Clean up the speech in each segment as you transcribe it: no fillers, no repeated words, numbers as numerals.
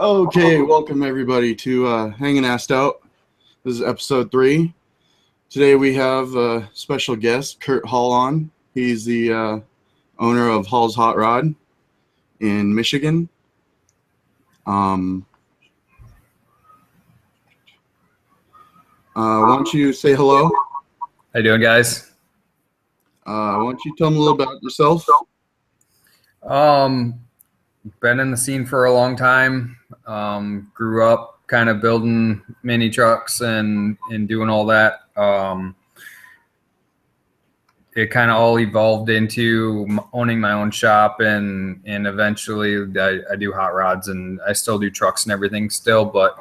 Okay, welcome everybody to Hangin Assed Out. This is episode 3. Today we have a special guest, Curt on. He's the owner of Hall's Hot Rod in Michigan. Why don't you say hello? How you doing, guys? Why don't you tell me a little about yourself? Been in the scene for a long time. Grew up kind of building mini trucks and doing all that. It kind of all evolved into owning my own shop, and eventually I do hot rods, and I still do trucks and everything still. But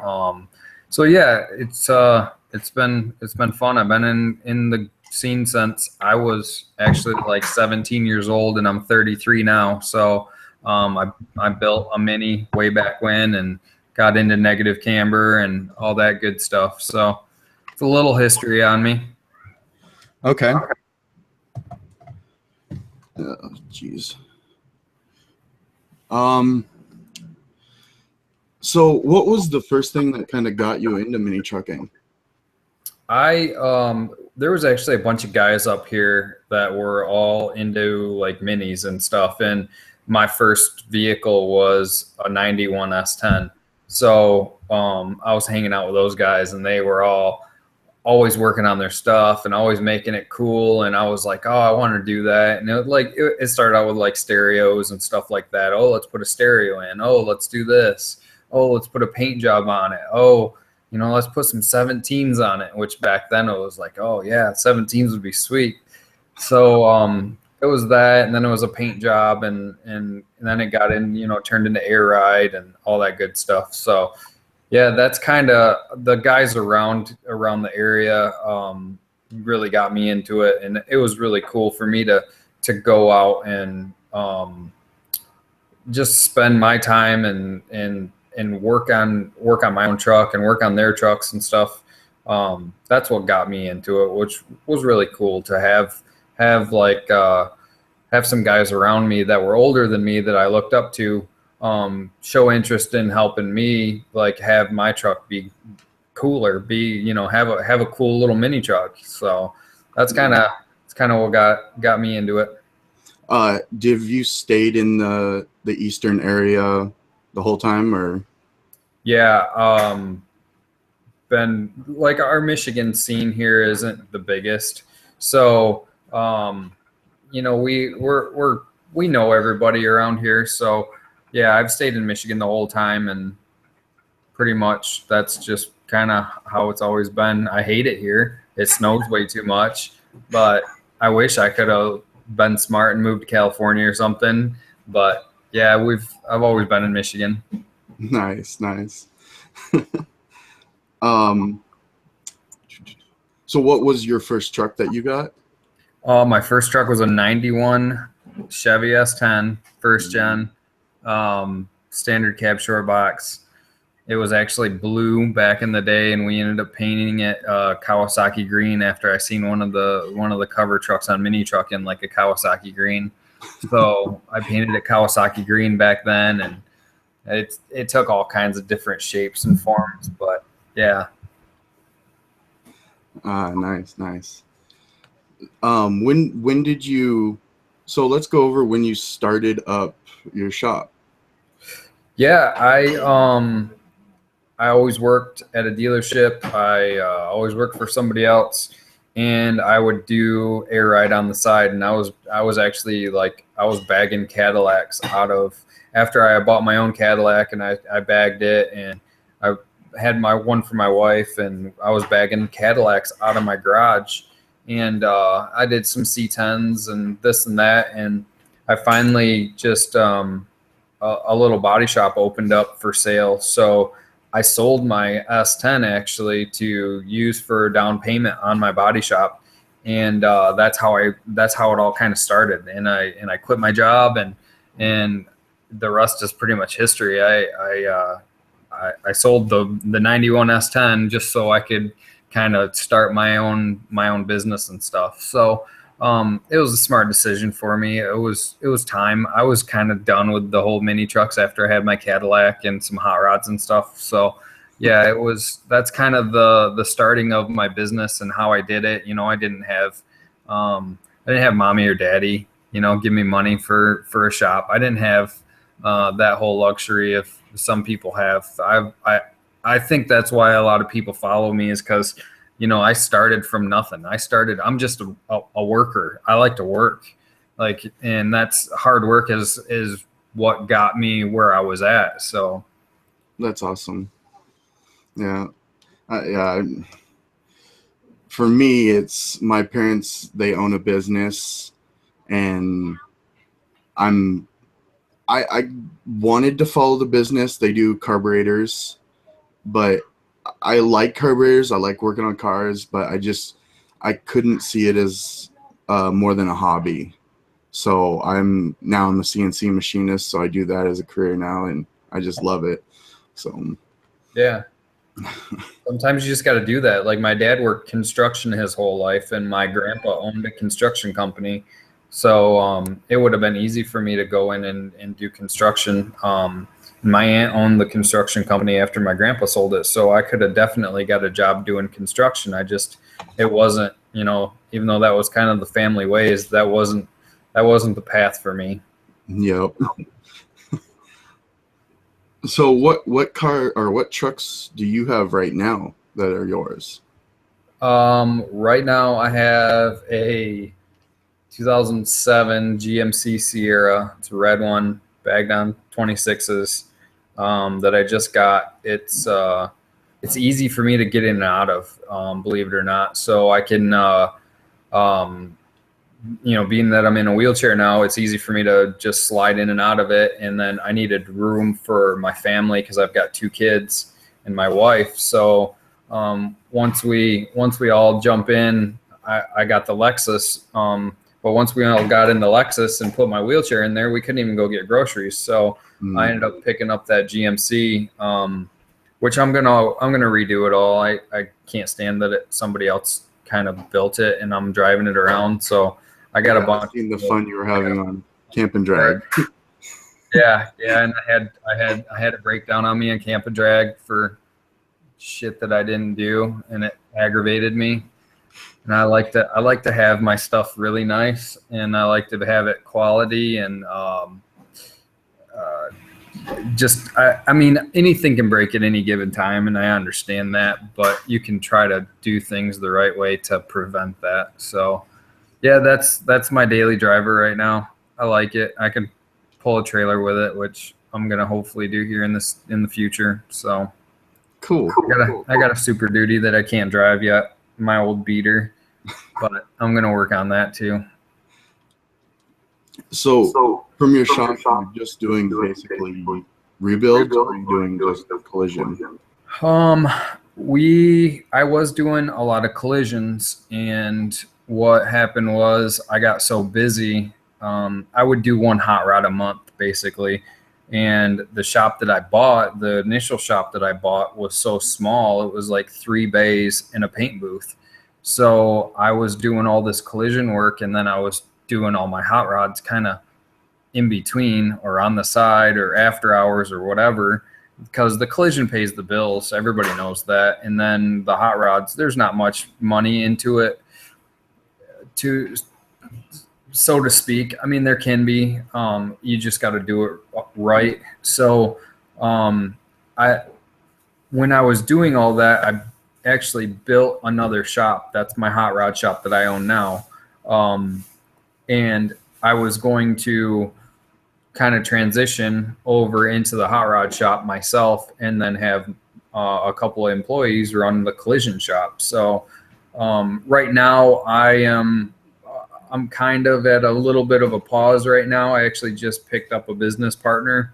so yeah, it's been fun. I've been in the scene since I was actually like 17 years old, and I'm 33 now. So I built a mini way back when and got into negative camber and all that good stuff. So it's a little history on me. Okay. Jeez. So what was the first thing that kind of got you into mini trucking? There was actually a bunch of guys up here that were all into like minis and stuff, and my first vehicle was a 91 S10. So I was hanging out with those guys, and they were always working on their stuff and always making it cool. And I was like, oh, I want to do that. And it started out with like stereos and stuff like that. Oh, let's put a stereo in. Oh, let's do this. Oh, let's put a paint job on it. Oh, let's put some 17s on it, which back then it was like, oh yeah, 17s would be sweet. So it was that, and then it was a paint job, and then it got in, turned into air ride and all that good stuff. So yeah, that's kind of the guys around the area really got me into it, and it was really cool for me to go out and just spend my time and work on my own truck and work on their trucks and stuff. That's what got me into it, which was really cool to have some guys around me that were older than me that I looked up to, show interest in helping me, like have my truck be cooler, have a cool little mini truck. So that's kind of what got me into it. Have you stayed in the eastern area the whole time, or? Yeah, been like our Michigan scene here isn't the biggest, so we know everybody around here. So yeah, I've stayed in Michigan the whole time, and pretty much that's just kind of how it's always been. I hate it here. It snows way too much, but I wish I could have been smart and moved to California or something. But yeah, I've always been in Michigan. Nice. So what was your first truck that you got? My first truck was a 91 Chevy S10, first gen, standard cab short box. It was actually blue back in the day, and we ended up painting it Kawasaki green after I seen one of the cover trucks on Mini Truck in like a Kawasaki green. So I painted it Kawasaki green back then, and it took all kinds of different shapes and forms, but yeah. Nice. When did you? So let's go over when you started up your shop. Yeah, I always worked at a dealership. I always worked for somebody else, and I would do air ride on the side. And I was actually like, I was bagging Cadillacs after I bought my own Cadillac, and I bagged it, and I had my one for my wife, and I was bagging Cadillacs out of my garage. And I did some C10s and this and that, and I finally just a little body shop opened up for sale. So I sold my S10 actually to use for down payment on my body shop, and that's how it all kind of started. And I quit my job, and the rest is pretty much history. I sold the 91 S10 just so I could kind of start my own business and stuff. So It was a smart decision for me. It was time. I was kind of done with the whole mini trucks after I had my Cadillac and some hot rods and stuff. So yeah, that's kind of the starting of my business and how I did it. I didn't have mommy or daddy, give me money for a shop. I didn't have that whole luxury of some people have. I think that's why a lot of people follow me, is because I started from nothing. I'm just a worker. I like to work, and that's hard work is what got me where I was at. So That's awesome. Yeah. Yeah. For me, it's my parents, they own a business, and I wanted to follow the business. They do carburetors, but I like carburetors. I like working on cars, but I couldn't see it as more than a hobby. So I'm a CNC machinist, so I do that as a career now, and I just love it. So yeah. Sometimes you just got to do that. Like my dad worked construction his whole life, and my grandpa owned a construction company. So it would have been easy for me to go in and do construction. My aunt owned the construction company after my grandpa sold it. So I could have definitely got a job doing construction. It wasn't, even though that was kind of the family ways, that wasn't the path for me. Yep. So what car or what trucks do you have right now that are yours? Right now I have a 2007 GMC Sierra. It's a red one, bagged on 26s, that I just got. It's easy for me to get in and out of, believe it or not. So I can, being that I'm in a wheelchair now, it's easy for me to just slide in and out of it. And then I needed room for my family because I've got 2 kids and my wife. So once we all jump in, I got the Lexus. But once we all got in the Lexus and put my wheelchair in there, we couldn't even go get groceries. So I ended up picking up that GMC, which I'm gonna redo it all. I can't stand that somebody else kind of built it and I'm driving it around. So I got a bunch. Seen the fun you were having on Camp and Drag. Yeah, and I had a breakdown on me in Camp and Drag for shit that I didn't do, and it aggravated me. And I like to have my stuff really nice, and I like to have it quality, and I mean, anything can break at any given time, and I understand that, but you can try to do things the right way to prevent that. So yeah, that's my daily driver right now. I like it. I can pull a trailer with it, which I'm gonna hopefully do here in the future. So Cool. I got a Super Duty that I can't drive yet, my old beater, but I'm gonna work on that too. So from your shop, you're just doing basically rebuilds, or are you doing just collision? I was doing a lot of collisions, and what happened was I got so busy. I would do one hot rod a month basically. And the shop that I bought, the initial shop that I bought, was so small. It was like 3 bays and a paint booth. So I was doing all this collision work, and then I was doing all my hot rods kind of in between or on the side or after hours or whatever, because the collision pays the bills. Everybody knows that. And then the hot rods, there's not much money into it, so to speak. I mean, there can be, you just got to do it right. So when I was doing all that, I actually built another shop. That's my hot rod shop that I own now. And I was going to kind of transition over into the hot rod shop myself, and then have a couple of employees run the collision shop. So right now I'm kind of at a little bit of a pause right now. I actually just picked up a business partner,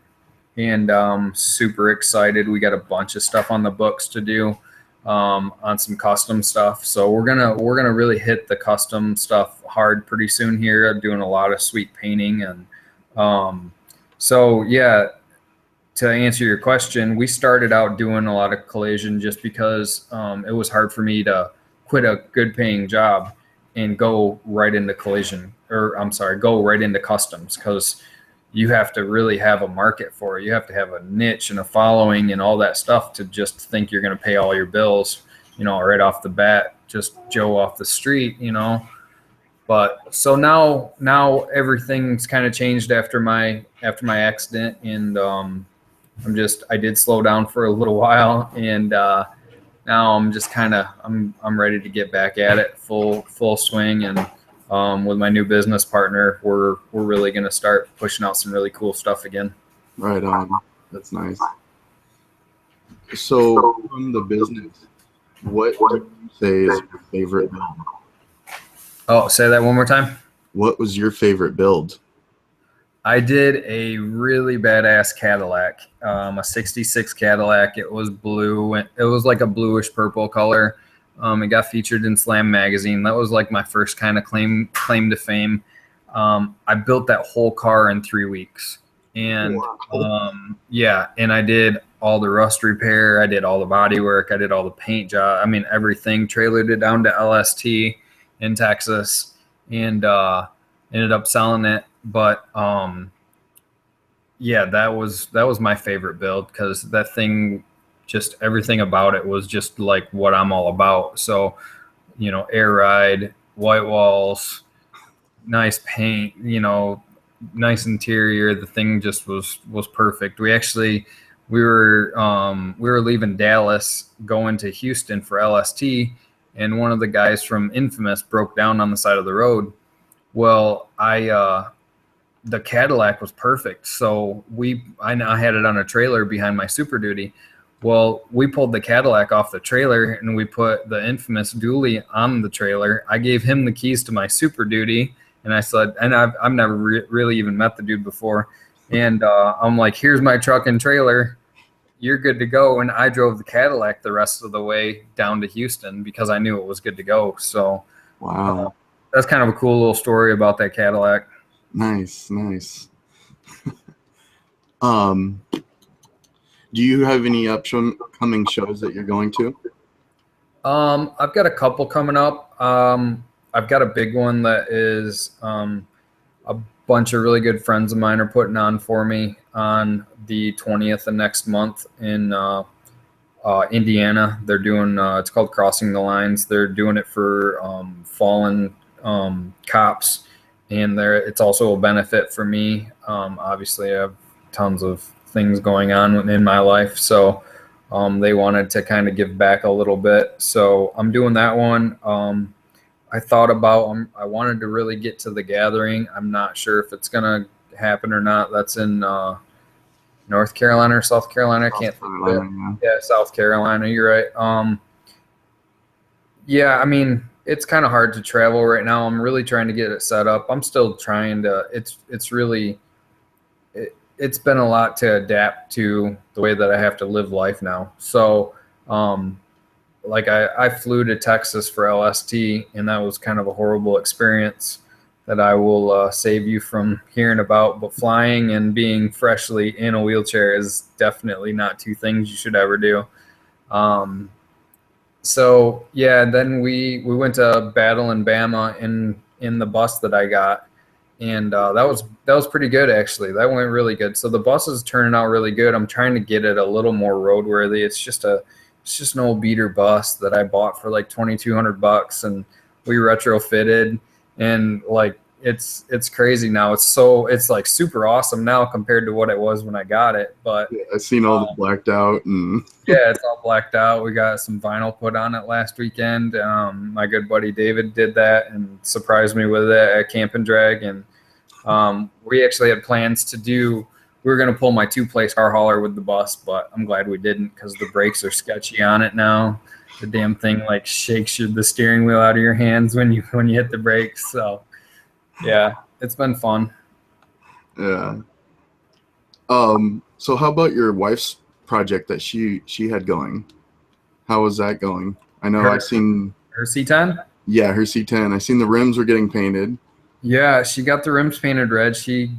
and super excited. We got a bunch of stuff on the books to do on some custom stuff. So we're gonna really hit the custom stuff hard pretty soon here. I'm doing a lot of sweet painting, and so yeah. To answer your question, we started out doing a lot of collision just because it was hard for me to quit a good paying job. and go right into go right into customs, because you have to really have a market for it. You have to have a niche and a following and all that stuff to just think you're going to pay all your bills, right off the bat, just Joe off the street, But so now everything's kind of changed after my accident, and I did slow down for a little while, and now I'm just I'm ready to get back at it full swing, and with my new business partner, we're really going to start pushing out some really cool stuff again. Right on. That's nice. So from the business, what would you say is your favorite build? Oh, say that one more time. What was your favorite build? I did a really badass Cadillac, a 66 Cadillac. It was blue. It was like a bluish purple color. It got featured in Slam magazine. That was like my first kind of claim to fame. I built that whole car in 3 weeks. And and I did all the rust repair. I did all the body work. I did all the paint job. I mean, everything. Trailered it down to LST in Texas, and ended up selling it. But that was my favorite build, because that thing, just everything about it was just like what I'm all about. So, air ride, white walls, nice paint, nice interior. The thing just was perfect. We were leaving Dallas going to Houston for LST, and one of the guys from Infamous broke down on the side of the road. Well, the Cadillac was perfect. So I had it on a trailer behind my Super Duty. Well, we pulled the Cadillac off the trailer and we put the Infamous dually on the trailer. I gave him the keys to my Super Duty, and I said, and I've never really even met the dude before. And I'm like, here's my truck and trailer. You're good to go. And I drove the Cadillac the rest of the way down to Houston because I knew it was good to go. So wow, that's kind of a cool little story about that Cadillac. Nice. Do you have any upcoming shows that you're going to? I've got a couple coming up. I've got a big one that is a bunch of really good friends of mine are putting on for me on the 20th of next month in Indiana. They're doing it's called Crossing the Lines. They're doing it for fallen cops, and it's also a benefit for me. Obviously, I have tons of things going on in my life, so they wanted to kind of give back a little bit. So I'm doing that one. I thought about I wanted to really get to the Gathering. I'm not sure if it's gonna happen or not. That's in North Carolina or South Carolina. I can't think of it. Yeah, South Carolina. You're right. Yeah, I mean, it's kind of hard to travel right now. I'm really trying to get it set up. I'm still trying to. It's been a lot to adapt to the way that I have to live life now. So, like I flew to Texas for LST, and that was kind of a horrible experience that I will save you from hearing about. But flying and being freshly in a wheelchair is definitely not two things you should ever do. So yeah, then we went to Battle in Bama in the bus that I got, and that was pretty good actually. That went really good. So the bus is turning out really good. I'm trying to get it a little more roadworthy. It's just an old beater bus that I bought for like $2,200, and we retrofitted, and like it's crazy now. It's like super awesome now compared to what it was when I got it. But yeah, I've seen all the blacked out, and yeah, it's all blacked out. We got some vinyl put on it last weekend. My good buddy David did that and surprised me with it at Camp and Drag, and we actually had plans to do. We were going to pull my 2-place car hauler with the bus, but I'm glad we didn't because the brakes are sketchy on it now. The damn thing like shakes the steering wheel out of your hands when you hit the brakes. So yeah, it's been fun. Yeah. So how about your wife's project that she had going? How was that going? I know I've seen her C10. Yeah, her C10. I seen the rims were getting painted. Yeah, she got the rims painted red. She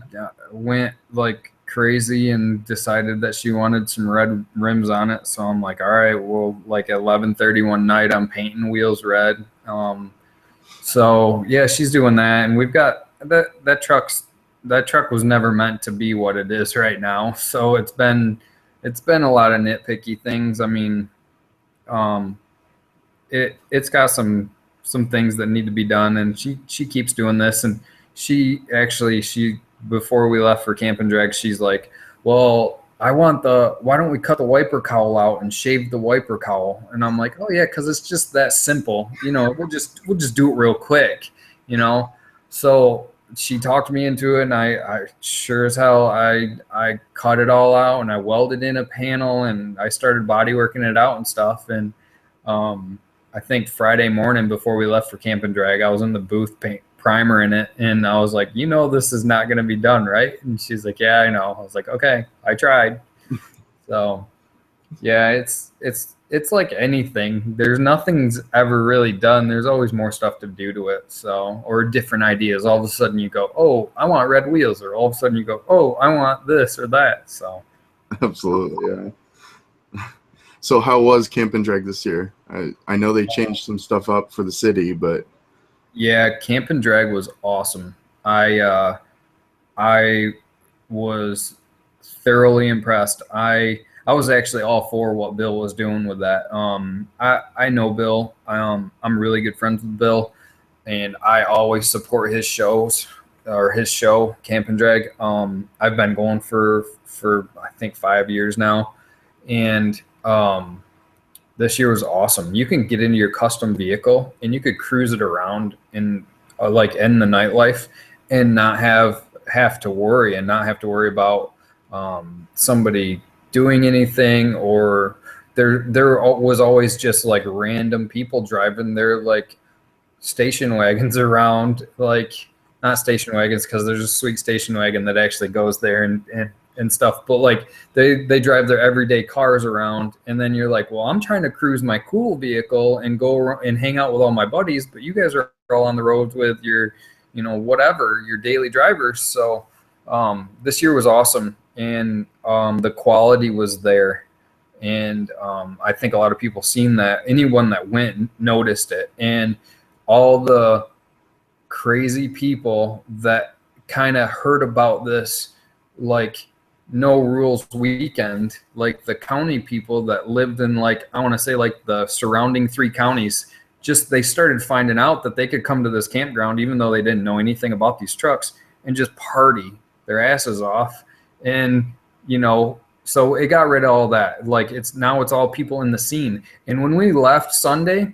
went like crazy and decided that she wanted some red rims on it. So I'm like, all right, well, like at 11:30 one night, I'm painting wheels red. So yeah, she's doing that, and we've got that truck was never meant to be what it is right now. So it's been a lot of nitpicky things. I mean, um, it's got some things that need to be done, and she keeps doing this. And she before we left for camp and drag, she's like, well, why don't we cut the wiper cowl out and shave the wiper cowl? And I'm like, oh yeah, because it's just that simple, we'll just do it real quick, you know. So she talked me into it, and I sure as hell I cut it all out, and I welded in a panel, and I started body working it out and stuff. And I think Friday morning before we left for camp and drag, I was in the booth paint primer in it, and I was like, this is not going to be done, right? And she's like, yeah, I know. I was like, okay, I tried. So yeah, it's like anything. There's nothing's ever really done. There's always more stuff to do to it. So, or different ideas. All of a sudden you go, oh, I want red wheels, or all of a sudden you go, oh, I want this or that. So Absolutely, yeah. So how was Camp and Drag this year? I know they changed some stuff up for the city, but yeah, Camp and Drag was awesome. I was thoroughly impressed. I was actually all for what Bill was doing with that. I know Bill. I'm really good friends with Bill, and I always support his shows, or his show, Camp and Drag. I've been going for I think 5 years now, and this year was awesome. You can get into your custom vehicle and you could cruise it around in like in the nightlife, and not have to worry about somebody doing anything, or there was always just like random people driving their like station wagons around, like not station wagons, because there's a sweet station wagon that actually goes there and stuff, but like they drive their everyday cars around, and then you're like, well, I'm trying to cruise my cool vehicle and go around and hang out with all my buddies, but you guys are all on the roads with your whatever, your daily drivers. So this year was awesome, and the quality was there, and I think a lot of people seen that. Anyone that went noticed it, and all the crazy people that kind of heard about this like no rules weekend, like the county people that lived in, like, I want to say like the surrounding 3 counties, just they started finding out that they could come to this campground even though they didn't know anything about these trucks and just party their asses off. And so it got rid of all that. Like it's all people in the scene. And when we left Sunday,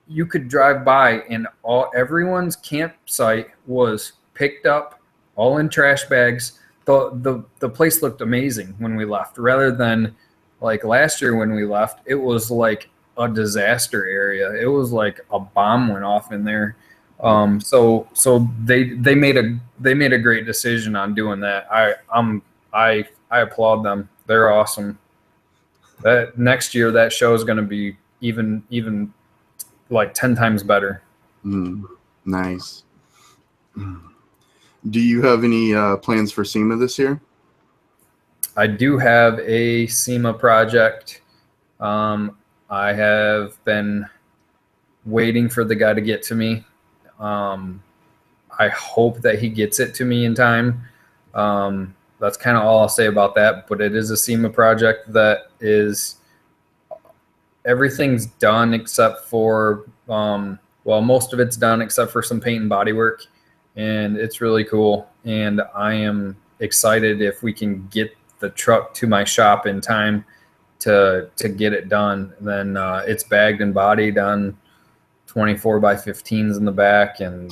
you could drive by and everyone's campsite was picked up, all in trash bags. The place looked amazing when we left, rather than like last year when we left, it was like a disaster area. It was like a bomb went off in there. So they made a great decision on doing that. I applaud them. They're awesome. That next year, that show is going to be even like 10 times better. Nice. Do you have any plans for SEMA this year? I do have a SEMA project. I have been waiting for the guy to get to me. I hope that he gets it to me in time. That's kind of all I'll say about that, but it is a SEMA project that is, everything's done except for, most of it's done except for some paint and body work, and it's really cool. And I am excited if we can get the truck to my shop in time to get it done. Then it's bagged and bodied on 24 by 15s in the back, and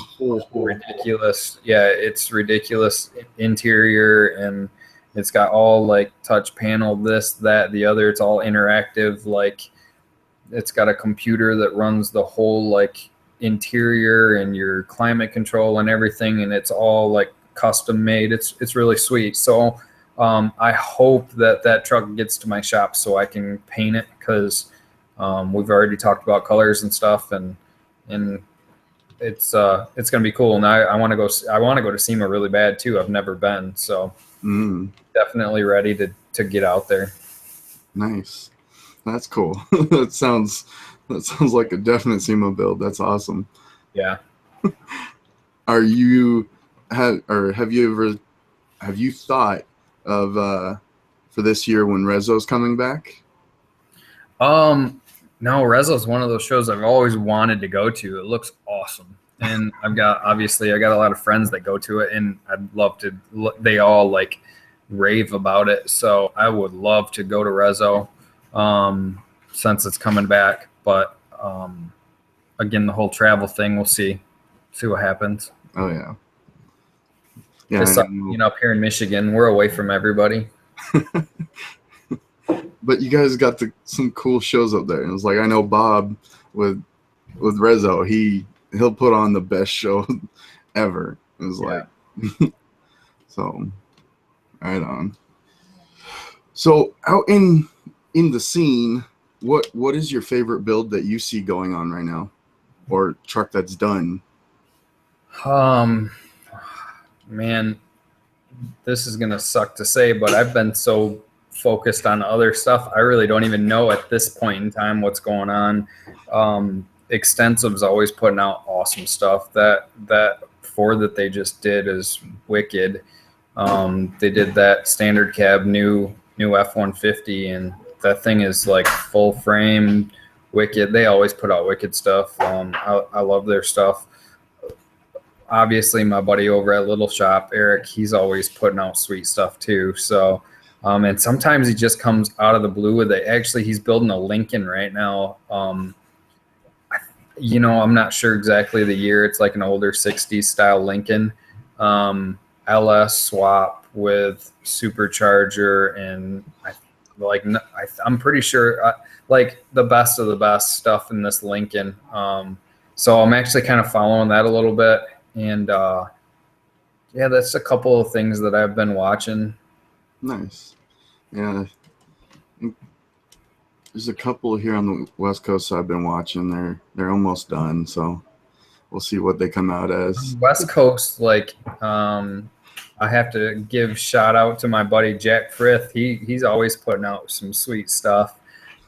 ridiculous. Yeah, it's ridiculous interior, and it's got all like touch panel, this, that, the other. It's all interactive. Like it's got a computer that runs the whole like interior and your climate control and everything, and it's all like custom made. It's really sweet. So I hope that truck gets to my shop so I can paint it, because we've already talked about colors and stuff, and it's gonna be cool. And I want to go to SEMA really bad too. I've never been, so definitely ready to get out there. Nice. That's cool. That sounds like a definite SEMA build. That's awesome. Yeah. Are you have you thought of for this year when Rezo's coming back? No, Rezo's one of those shows I've always wanted to go to. It looks awesome. And I got a lot of friends that go to it, and I'd love to, they all like rave about it. So I would love to go to Rezo, since it's coming back. But, again, the whole travel thing, we'll see what happens. Oh yeah. Yeah. Just, up here in Michigan, we're away from everybody. But you guys got some cool shows up there. And it's like, I know Bob with Rezo, he'll put on the best show ever. It was like, so right on. So out in the scene, what is your favorite build that you see going on right now, or truck that's done? Man, this is gonna suck to say, but I've been so focused on other stuff, I really don't even know at this point in time what's going on. Extensive's always putting out awesome stuff. That Ford that they just did is wicked. They did that standard cab new F-150, and that thing is like full frame, wicked. They always put out wicked stuff. I love their stuff. Obviously, my buddy over at Little Shop, Eric, he's always putting out sweet stuff too. So, and sometimes he just comes out of the blue with it. Actually, he's building a Lincoln right now. I'm not sure exactly the year. It's like an older 60s style Lincoln, LS swap with supercharger, and I'm pretty sure like the best of the best stuff in this Lincoln. So I'm actually kind of following that a little bit, and that's a couple of things that I've been watching. Nice. Yeah. There's a couple here on the West Coast I've been watching. They're almost done, so we'll see what they come out as. West Coast, I have to give shout out to my buddy Jack Frith. He's always putting out some sweet stuff,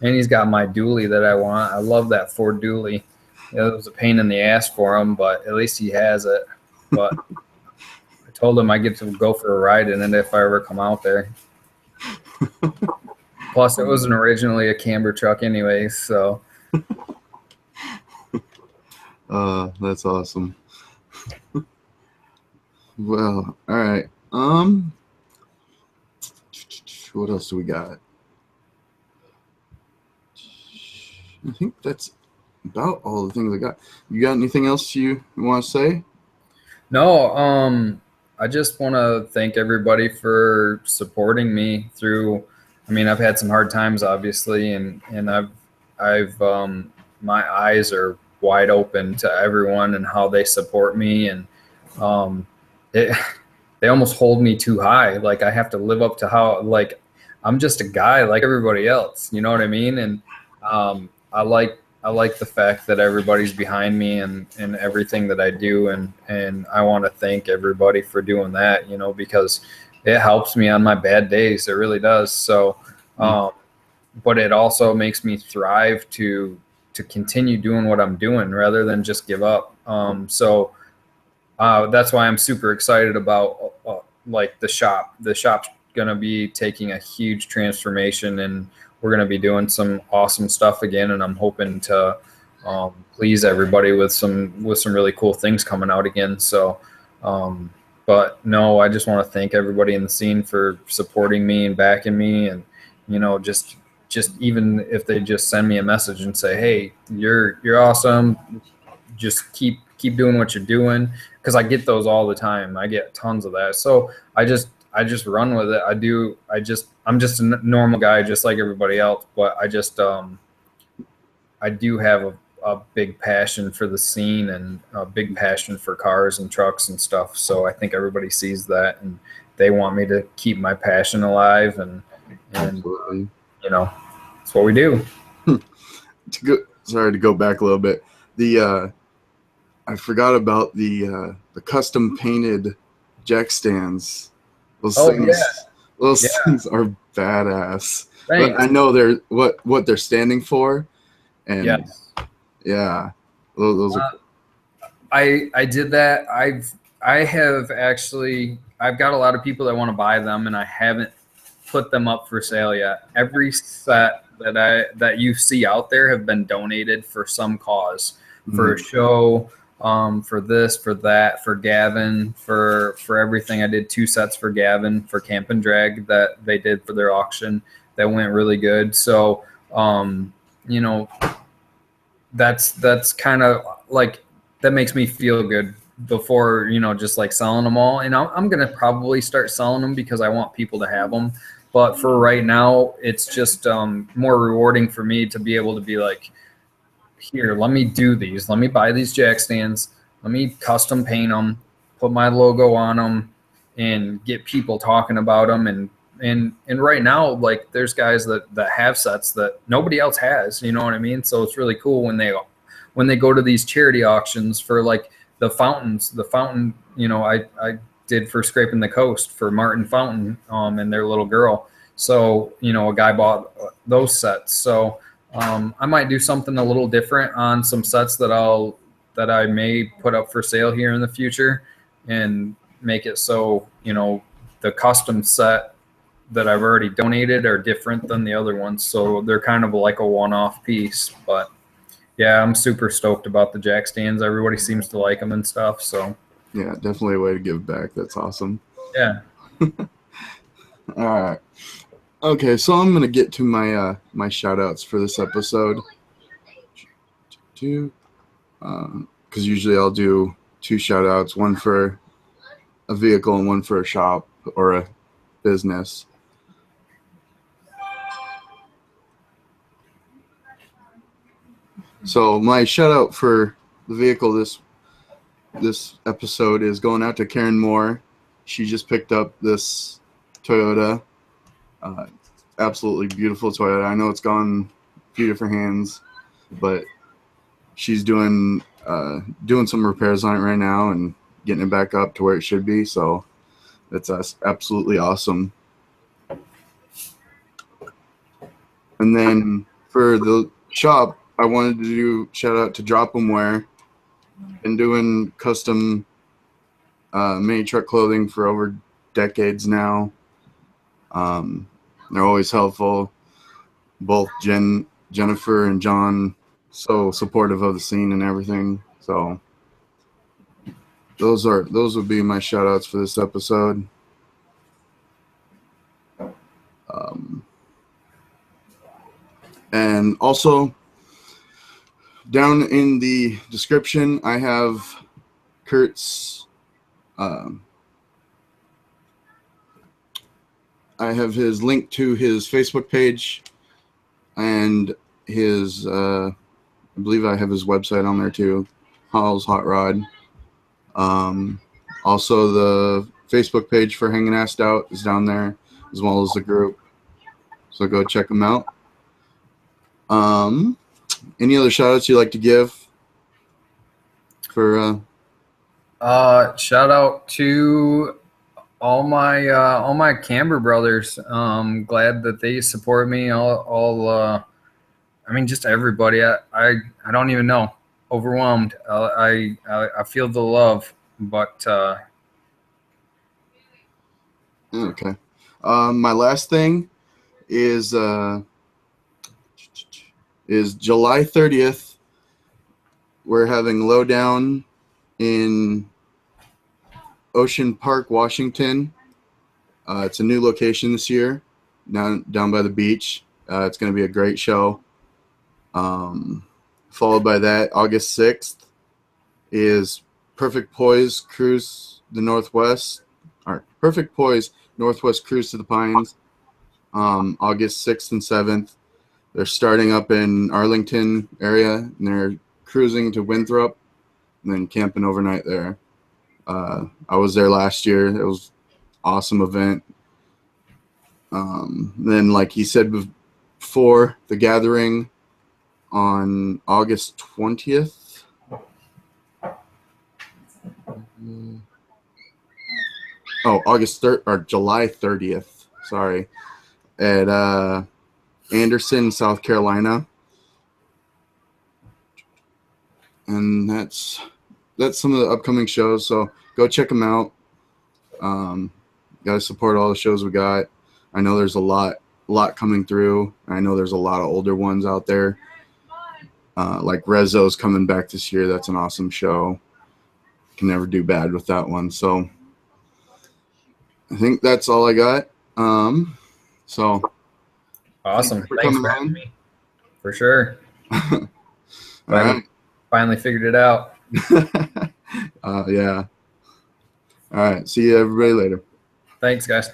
and he's got my dually that I want. I love that Ford dually. It was a pain in the ass for him, but at least he has it. But I told him I get to go for a ride in it if I ever come out there. Plus, it wasn't originally a camber truck anyways, so. That's awesome. Well, all right. What else do we got? I think that's about all the things I got. You got anything else you want to say? No, I just want to thank everybody for supporting me through. I mean, I've had some hard times, obviously, and I've my eyes are wide open to everyone and how they support me, and they almost hold me too high. Like I have to live up to how, like, I'm just a guy like everybody else. You know what I mean? And I like the fact that everybody's behind me and everything that I do, and I want to thank everybody for doing that, because it helps me on my bad days. It really does. So, but it also makes me thrive to continue doing what I'm doing rather than just give up. So that's why I'm super excited about like the shop. The shop's going to be taking a huge transformation, and we're going to be doing some awesome stuff again. And I'm hoping to please everybody with some really cool things coming out again. So, but no, I just want to thank everybody in the scene for supporting me and backing me, and just even if they just send me a message and say, hey, you're awesome, just keep doing what you're doing, because I get those all the time. I get tons of that. So I just run with it. I'm just a normal guy just like everybody else, but I do have a big passion for the scene and a big passion for cars and trucks and stuff. So I think everybody sees that, and they want me to keep my passion alive, and Absolutely. That's what we do. Sorry to go back a little bit. I forgot about the custom painted jack stands. Those things are badass. Thanks. But I know they're what they're standing for, and Yes. yeah, those are. I did that. I've got a lot of people that want to buy them, and I haven't put them up for sale yet. Every set that you see out there have been donated for some cause, for a show, for this, for that, for Gavin, for everything. I did 2 sets for Gavin for Camp and Drag that they did for their auction that went really good. So you know, that's kind of like, that makes me feel good before, you know, just like selling them all. And I'm going to probably start selling them because I want people to have them. But for right now, it's just more rewarding for me to be able to be like, here, let me do these. Let me buy these jack stands. Let me custom paint them, put my logo on them, and get people talking about them. And right now, like, there's guys that have sets that nobody else has. You know what I mean? So it's really cool when they go to these charity auctions for like the fountain. You know, I did for Scraping the Coast for Martin Fountain and their little girl. So, you know, a guy bought those sets. So I might do something a little different on some sets that I may put up for sale here in the future, and make it so, you know, the custom set that I've already donated are different than the other ones. So they're kind of like a one-off piece. But yeah, I'm super stoked about the jack stands. Everybody seems to like them and stuff. So yeah, definitely a way to give back. That's awesome. Yeah. All right. Okay, so I'm gonna get to my my shout outs for this episode. Because usually I'll do 2 shout outs, one for a vehicle and one for a shop or a business. So my shout out for the vehicle this episode is going out to Karen Moore. She just picked up this Toyota. Absolutely beautiful Toyota. I know it's gone a few different hands, but she's doing some repairs on it right now and getting it back up to where it should be. So that's absolutely awesome. And then for the shop, I wanted to do shout out to Drop 'em Wear. Been doing custom mini truck clothing for over decades now. They're always helpful. Both Jennifer and John, so supportive of the scene and everything. So those would be my shout outs for this episode. And also, down in the description, I have Curt's. I have his link to his Facebook page and his. I believe I have his website on there too, Hall's Hot Rod. Also, the Facebook page for Hangin Assed Out is down there, as well as the group. So go check them out. Any other shout outs you'd like to give for shout out to all my Camber brothers. Glad that they support me. I mean, just everybody. I don't even know. Overwhelmed. I feel the love, but okay. My last thing is July 30th. We're having Lowdown in Ocean Park, Washington. It's a new location this year, down by the beach. It's going to be a great show. Followed by that, August 6th is Perfect Poise Cruise the Northwest. Or Perfect Poise Northwest Cruise to the Pines. August 6th and 7th. They're starting up in Arlington area, and they're cruising to Winthrop and then camping overnight there. I was there last year. It was an awesome event. Then, like he said before, the gathering on August 20th. July 30th. Sorry. At Anderson, South Carolina. And that's that's some of the upcoming shows. So go check them out. Got to support all the shows we got. I know there's a lot coming through. I know there's a lot of older ones out there. Like Rezzo's coming back this year. That's an awesome show. Can never do bad with that one. So I think that's all I got. So Awesome. for Thanks coming for having on. me. For sure. All right. Finally figured it out. Yeah. All right. See you everybody later. Thanks, guys.